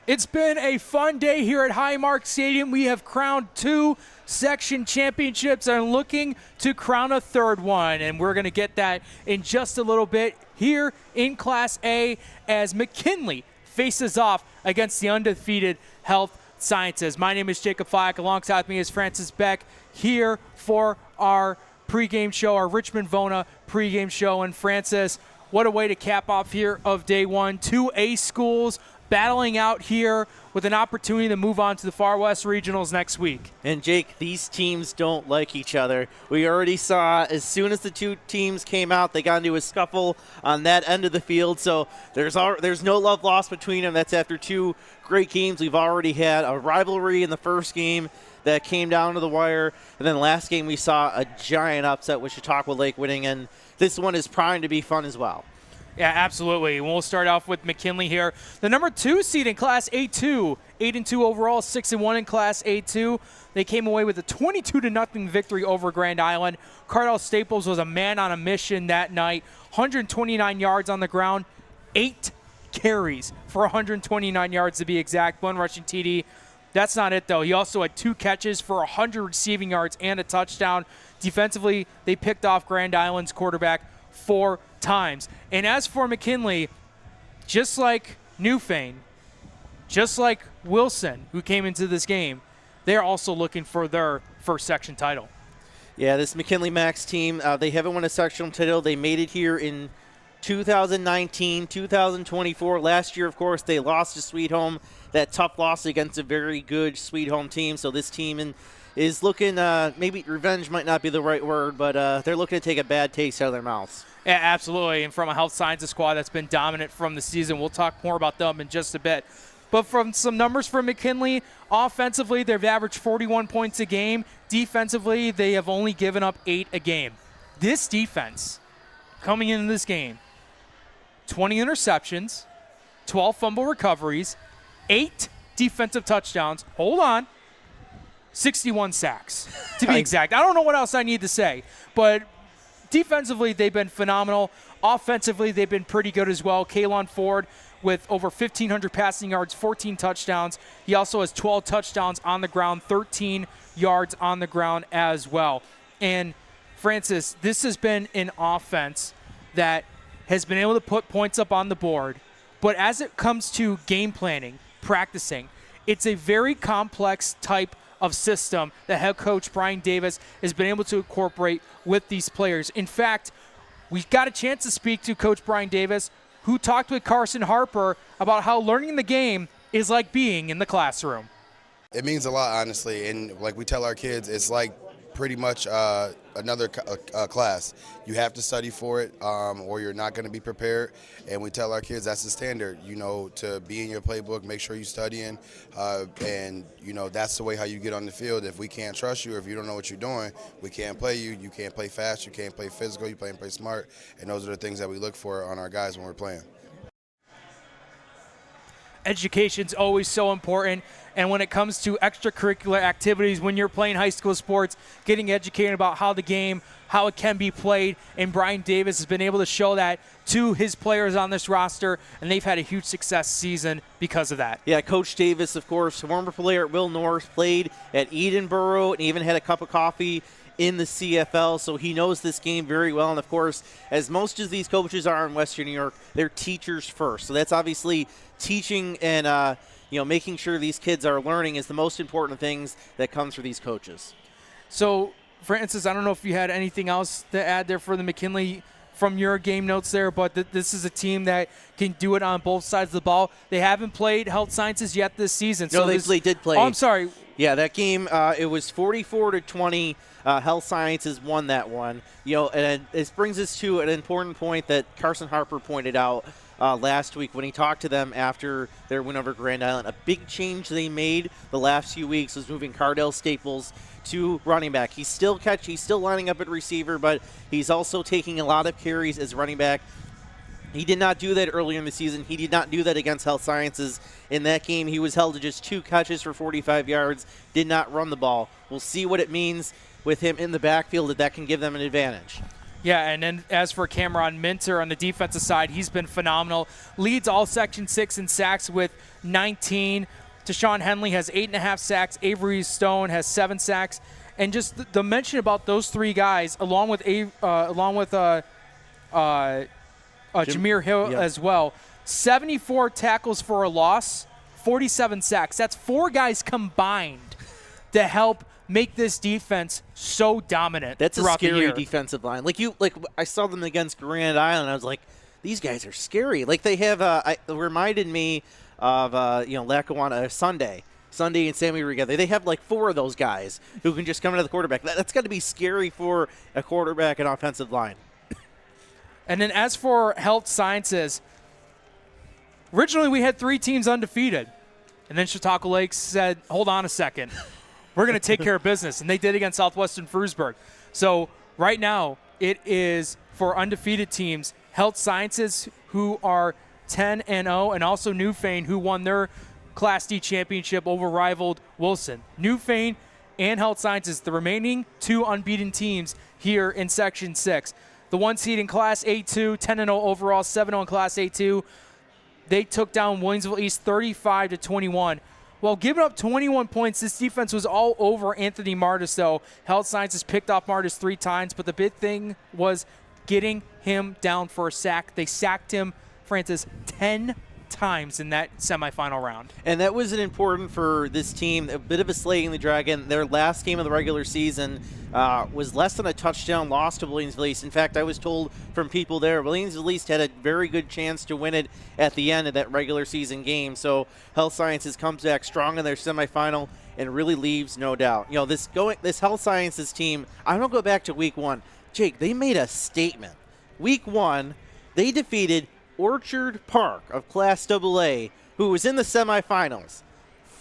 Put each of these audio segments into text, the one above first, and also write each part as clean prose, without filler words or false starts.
It's been a fun day here at Highmark Stadium. We have crowned 2 section championships and looking to crown a third one. And we're going to get that in just a little bit here in Class A as McKinley faces off against the undefeated Health Sciences. My name is Jacob Fyack. Alongside me is Francis Beck here for our pregame show, our Richmond Vona pregame show. And Francis, what a way to cap off here of day one. 2 A schools battling out here with an opportunity to move on to the Far West Regionals next week. And Jake, these teams don't like each other. We already saw as soon as the 2 teams came out, they got into a scuffle on that end of the field. So there's no love lost between them. That's after 2 great games. We've already had a rivalry in the first game that came down to the wire. And then last game we saw a giant upset with Chautauqua Lake winning. And this one is primed to be fun as well. Yeah, absolutely. We'll start off with McKinley here. The number 2 seed in Class A2, 8-2 overall, 6-1 in Class A2. They came away with a 22-0 victory over Grand Island. Cardell Staples was a man on a mission that night. 129 yards on the ground, 8 carries for 129 yards to be exact. 1 rushing TD. That's not it, though. He also had 2 catches for 100 receiving yards and a touchdown. Defensively, they picked off Grand Island's quarterback 4 times. And as for McKinley, just like Newfane, just like Wilson, who came into this game, they're also looking for their first section title. Yeah, this McKinley Max team, they haven't won a sectional title. They made it here in 2019, 2024. Last year, of course, they lost to Sweet Home, that tough loss against a very good Sweet Home team. So this team is looking, maybe revenge might not be the right word, but they're looking to take a bad taste out of their mouths. Yeah, absolutely. And from a Health Sciences squad that's been dominant from the season. We'll talk more about them in just a bit. But from some numbers for McKinley, offensively, they've averaged 41 points a game. Defensively, they have only given up 8 a game. This defense, coming into this game, 20 interceptions, 12 fumble recoveries, 8 defensive touchdowns. Hold on. 61 sacks, to be exact. I don't know what else I need to say, but defensively, they've been phenomenal. Offensively, they've been pretty good as well. Kalon Ford with over 1,500 passing yards, 14 touchdowns. He also has 12 touchdowns on the ground, 13 yards on the ground as well. And, Francis, this has been an offense that has been able to put points up on the board. But as it comes to game planning, practicing, it's a very complex type of system that head coach Brian Davis has been able to incorporate with these players. In fact, we got a chance to speak to Coach Brian Davis, who talked with Carson Harper about how learning the game is like being in the classroom. It means a lot, honestly, and like we tell our kids, it's like pretty much another class. You have to study for it or you're not going to be prepared, and we tell our kids that's the standard, you know, to be in your playbook, make sure you're studying, and, you know, that's the way how you get on the field. If we can't trust you or if you don't know what you're doing, we can't play you. You can't play fast, you can't play physical, you play smart, and those are the things that we look for on our guys when we're playing. Education's always so important, and when it comes to extracurricular activities, when you're playing high school sports, getting educated about how the game, how it can be played, and Brian Davis has been able to show that to his players on this roster, and they've had a huge success season because of that. Yeah, Coach Davis, of course, former player at Will North, played at Edenboro, and even had a cup of coffee in the CFL, so he knows this game very well. And, of course, as most of these coaches are in Western New York, they're teachers first. So that's obviously teaching and, making sure these kids are learning is the most important things that comes for these coaches. So, Francis, I don't know if you had anything else to add there for the McKinley from your game notes there, but this is a team that can do it on both sides of the ball. They haven't played Health Sciences yet this season. No, they did play. Oh, I'm sorry. Yeah, that game, it was 44-20. Health Sciences won that one. You know, and this brings us to an important point that Carson Harper pointed out last week when he talked to them after their win over Grand Island. A big change they made the last few weeks was moving Cardell Staples to running back. He's still lining up at receiver, but he's also taking a lot of carries as running back. He did not do that earlier in the season. He did not do that against Health Sciences. In that game, he was held to just 2 catches for 45 yards, did not run the ball. We'll see what it means with him in the backfield if that can give them an advantage. Yeah, and then as for Cameron Minter on the defensive side, he's been phenomenal. Leads all Section 6 in sacks with 19. Deshaun Henley has 8.5 sacks. Avery Stone has 7 sacks. And just the mention about those three guys, along with Jameer Hill as well, 74 tackles for a loss, 47 sacks. That's 4 guys combined to help make this defense so dominant. That's a throughout the scary year. defensive line. Like I saw them against Grand Island. I was like, these guys are scary. Like they have. It reminded me of Lackawanna Sunday and Sammy together. They have like 4 of those guys who can just come into the quarterback. That's got to be scary for a quarterback and offensive line. And then as for health sciences, originally we had 3 teams undefeated, and then Chautauqua Lakes said, "Hold on a second." We're going to take care of business, and they did against Southwestern Frewsburg. So right now it is for undefeated teams, Health Sciences, who are 10-0, and also Newfane, who won their Class D championship over rivaled Wilson. Newfane and Health Sciences, the remaining 2 unbeaten teams here in Section 6. The 1 seed in Class A2, 10-0 overall, 7-0 in Class A2. They took down Williamsville East 35-21. While giving up 21 points, this defense was all over Anthony Martis, though. Health Sciences picked off Martis 3 times, but the big thing was getting him down for a sack. They sacked him, Francis, 10 times in that semifinal round. And that was important for this team. A bit of a slaying the dragon. Their last game of the regular season was less than a touchdown loss to Williamsville East. In fact, I was told from people there, Williamsville East had a very good chance to win it at the end of that regular season game. So Health Sciences comes back strong in their semifinal and really leaves no doubt. This Health Sciences team, I'm going to go back to week 1. Jake, they made a statement. Week 1, they defeated Orchard Park of Class AA, who was in the semifinals,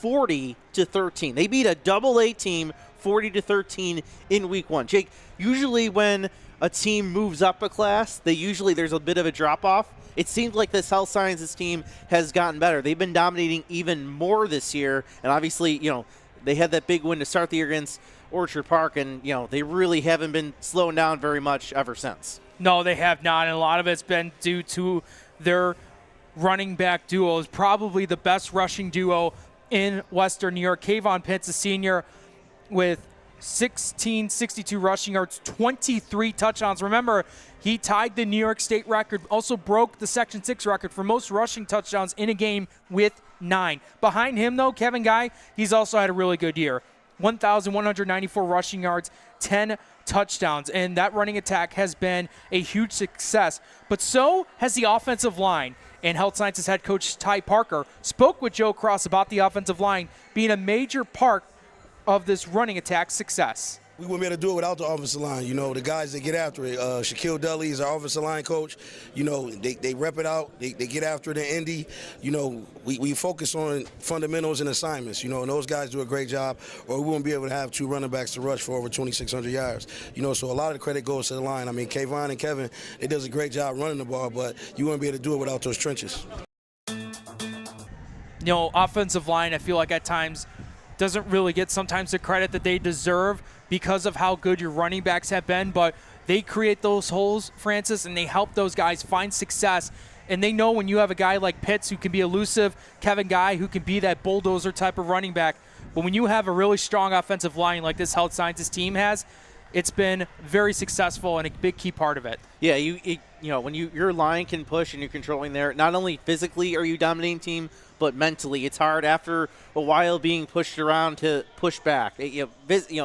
40-13. They beat a AA team 40-13 in week 1. Jake, usually when a team moves up a class, there's a bit of a drop-off. It seems like this Health Sciences team has gotten better. They've been dominating even more this year, and obviously, they had that big win to start the year against Orchard Park, and, they really haven't been slowing down very much ever since. No, they have not, and a lot of it's been due to their running back duo. Is probably the best rushing duo in Western New York. Kayvon Pitts, a senior, with 1,662 rushing yards, 23 touchdowns. Remember, he tied the New York State record, also broke the Section 6 record for most rushing touchdowns in a game with 9. Behind him, though, Kevin Guy, he's also had a really good year. 1,194 rushing yards, 10 touchdowns, and that running attack has been a huge success. But so has the offensive line, and Health Sciences head coach Ty Parker spoke with Joe Cross about the offensive line being a major part of this running attack success. We wouldn't be able to do it without the offensive line. The guys that get after it. Shaquille Dudley is our offensive line coach. They rep it out. They get after it in Indy. We focus on fundamentals and assignments, and those guys do a great job, or we wouldn't be able to have 2 running backs to rush for over 2,600 yards. So a lot of the credit goes to the line. I mean, Kayvon and Kevin, they does a great job running the ball, but you wouldn't be able to do it without those trenches. Offensive line, I feel like at times doesn't really get sometimes the credit that they deserve because of how good your running backs have been, but they create those holes, Francis, and they help those guys find success. And they know when you have a guy like Pitts who can be elusive, Kevin Guy who can be that bulldozer type of running back, but when you have a really strong offensive line like this Health Sciences team has, it's been very successful and a big key part of it. Yeah, when your line can push and you're controlling there, not only physically are you dominating team, but mentally, it's hard after a while being pushed around to push back.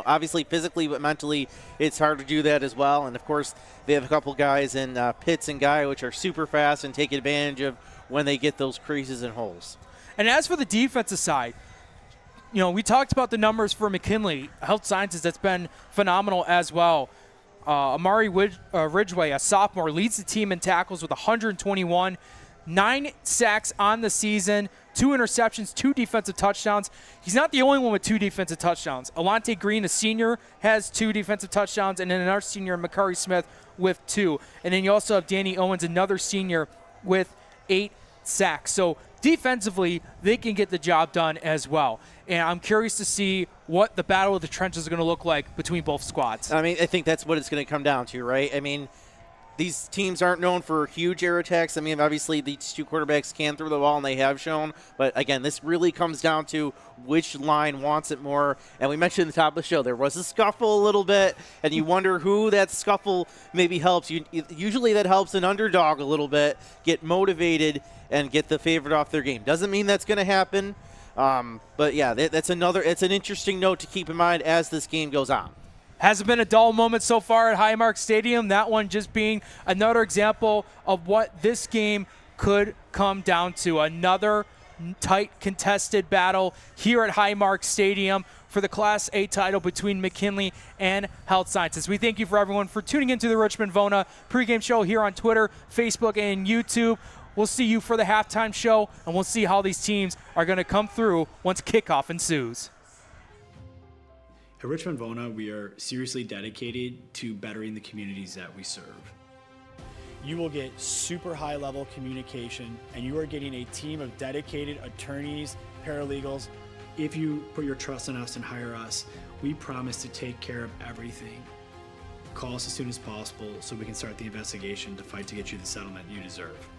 Obviously physically, but mentally, it's hard to do that as well. And of course, they have a couple guys in Pitts and Guy, which are super fast and take advantage of when they get those creases and holes. And as for the defensive side, we talked about the numbers for McKinley Health Sciences. That's been phenomenal as well. Amari Ridgway, a sophomore, leads the team in tackles with 121, 9 sacks on the season, 2 interceptions, 2 defensive touchdowns. He's not the only one with 2 defensive touchdowns. Alante Green, a senior, has 2 defensive touchdowns, and then another senior, McCurry Smith, with 2. And then you also have Danny Owens, another senior, with 8 sacks. So defensively, they can get the job done as well. And I'm curious to see what the battle of the trenches is going to look like between both squads. I mean, I think that's what it's going to come down to, right? I mean, these teams aren't known for huge air attacks. I mean, obviously, these two quarterbacks can throw the ball, and they have shown. But, again, this really comes down to which line wants it more. And we mentioned at the top of the show, there was a scuffle a little bit, and you wonder who that scuffle maybe helps. Usually that helps an underdog a little bit get motivated and get the favorite off their game. Doesn't mean that's going to happen. But, yeah, it's an interesting note to keep in mind as this game goes on. Hasn't been a dull moment so far at Highmark Stadium. That one just being another example of what this game could come down to. Another tight contested battle here at Highmark Stadium for the Class A title between McKinley and Health Sciences. We thank you for everyone for tuning into the Richmond Vona pregame show here on Twitter, Facebook, and YouTube. We'll see you for the halftime show, and we'll see how these teams are going to come through once kickoff ensues. At Richmond Vona, we are seriously dedicated to bettering the communities that we serve. You will get super high level communication, and you are getting a team of dedicated attorneys, paralegals. If you put your trust in us and hire us, we promise to take care of everything. Call us as soon as possible so we can start the investigation to fight to get you the settlement you deserve.